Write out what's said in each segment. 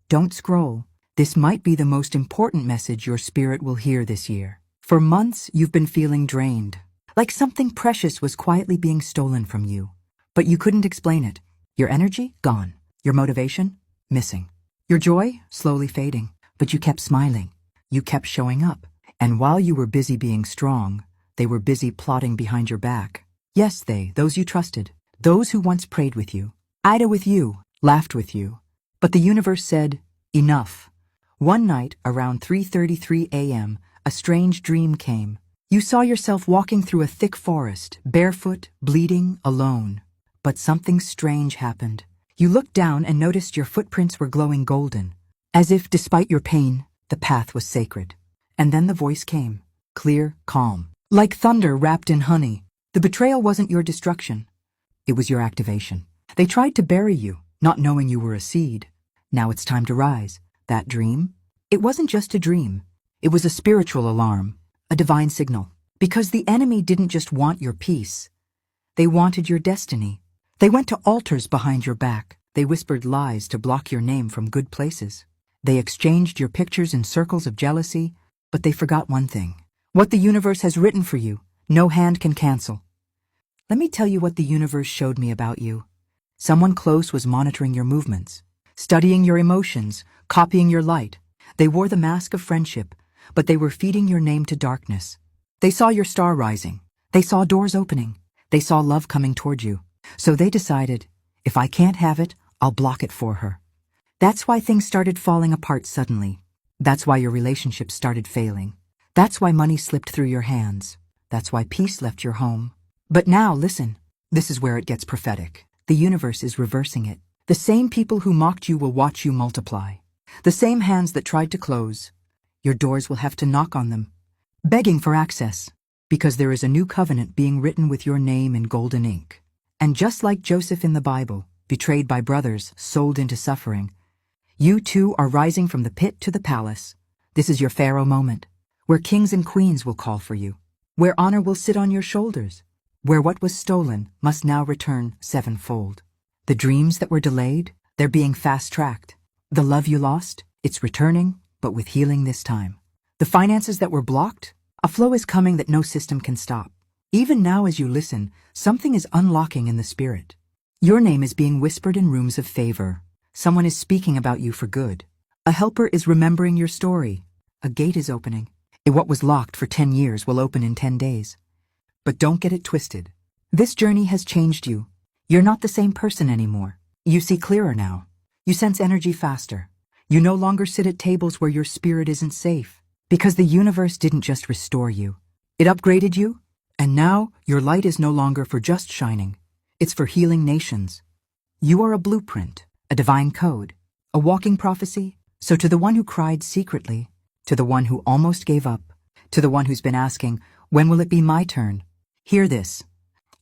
Don't scroll. This might be the most important message your spirit will hear this year. For months, you've been feeling drained, like something precious was quietly being stolen from you. But you couldn't explain it. Your energy? Gone. Your motivation? Missing. Your joy? Slowly fading. But you kept smiling. You kept showing up. And while you were busy being strong, they were busy plotting behind your back. Yes, those you trusted. Those who once prayed with you, Ida with you, laughed with you. But the universe said, enough. One night, around 3:33 a.m., a strange dream came. You saw yourself walking through a thick forest, barefoot, bleeding, alone. But something strange happened. You looked down and noticed your footprints were glowing golden, as if, despite your pain, the path was sacred. And then the voice came, clear, calm, like thunder wrapped in honey. The betrayal wasn't your destruction. It was your activation. They tried to bury you, not knowing you were a seed. Now it's time to rise. That dream? It wasn't just a dream. It was a spiritual alarm, a divine signal. Because the enemy didn't just want your peace. They wanted your destiny. They went to altars behind your back. They whispered lies to block your name from good places. They exchanged your pictures in circles of jealousy, but they forgot one thing. What the universe has written for you, no hand can cancel. Let me tell you what the universe showed me about you. Someone close was monitoring your movements, studying your emotions, copying your light. They wore the mask of friendship, but they were feeding your name to darkness. They saw your star rising. They saw doors opening. They saw love coming toward you. So they decided, if I can't have it, I'll block it for her. That's why things started falling apart suddenly. That's why your relationships started failing. That's why money slipped through your hands. That's why peace left your home. But now, listen, this is where it gets prophetic. The universe is reversing it. The same people who mocked you will watch you multiply. The same hands that tried to close, your doors will have to knock on them, begging for access, because there is a new covenant being written with your name in golden ink. And just like Joseph in the Bible, betrayed by brothers, sold into suffering, you too are rising from the pit to the palace. This is your Pharaoh moment, where kings and queens will call for you, where honor will sit on your shoulders, where what was stolen must now return sevenfold. The dreams that were delayed, they're being fast-tracked. The love you lost, it's returning, but with healing this time. The finances that were blocked, a flow is coming that no system can stop. Even now as you listen, something is unlocking in the spirit. Your name is being whispered in rooms of favor. Someone is speaking about you for good. A helper is remembering your story. A gate is opening. What was locked for 10 years will open in 10 days. But don't get it twisted. This journey has changed you. You're not the same person anymore. You see clearer now. You sense energy faster. You no longer sit at tables where your spirit isn't safe. Because the universe didn't just restore you. It upgraded you. And now, your light is no longer for just shining. It's for healing nations. You are a blueprint, a divine code, a walking prophecy. So to the one who cried secretly, to the one who almost gave up, to the one who's been asking, when will it be my turn? Hear this.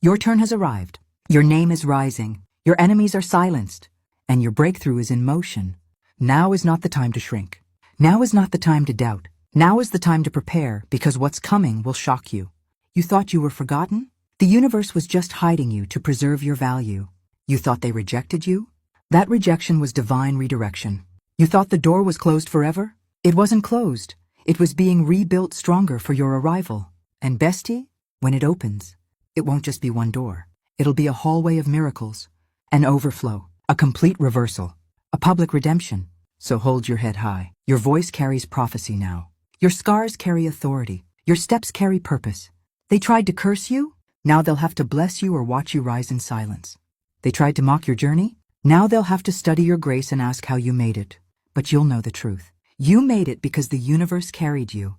Your turn has arrived. Your name is rising. Your enemies are silenced. And your breakthrough is in motion. Now is not the time to shrink. Now is not the time to doubt. Now is the time to prepare, because what's coming will shock you. You thought you were forgotten? The universe was just hiding you to preserve your value. You thought they rejected you? That rejection was divine redirection. You thought the door was closed forever? It wasn't closed. It was being rebuilt stronger for your arrival. And bestie, when it opens, it won't just be one door. It'll be a hallway of miracles, an overflow, a complete reversal, a public redemption. So hold your head high. Your voice carries prophecy now. Your scars carry authority. Your steps carry purpose. They tried to curse you? Now they'll have to bless you or watch you rise in silence. They tried to mock your journey? Now they'll have to study your grace and ask how you made it. But you'll know the truth. You made it because the universe carried you.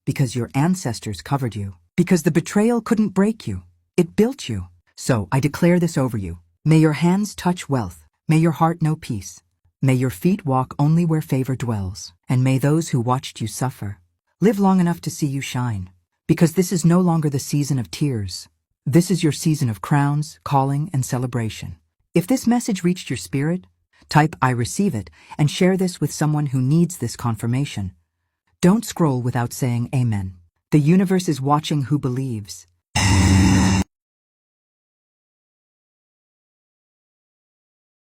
Because your ancestors covered you. Because the betrayal couldn't break you. It built you. So I declare this over you. May your hands touch wealth. May your heart know peace. May your feet walk only where favor dwells. And may those who watched you suffer live long enough to see you shine. Because this is no longer the season of tears. This is your season of crowns, calling, and celebration. If this message reached your spirit, type I receive it and share this with someone who needs this confirmation. Don't scroll without saying amen. The universe is watching who believes.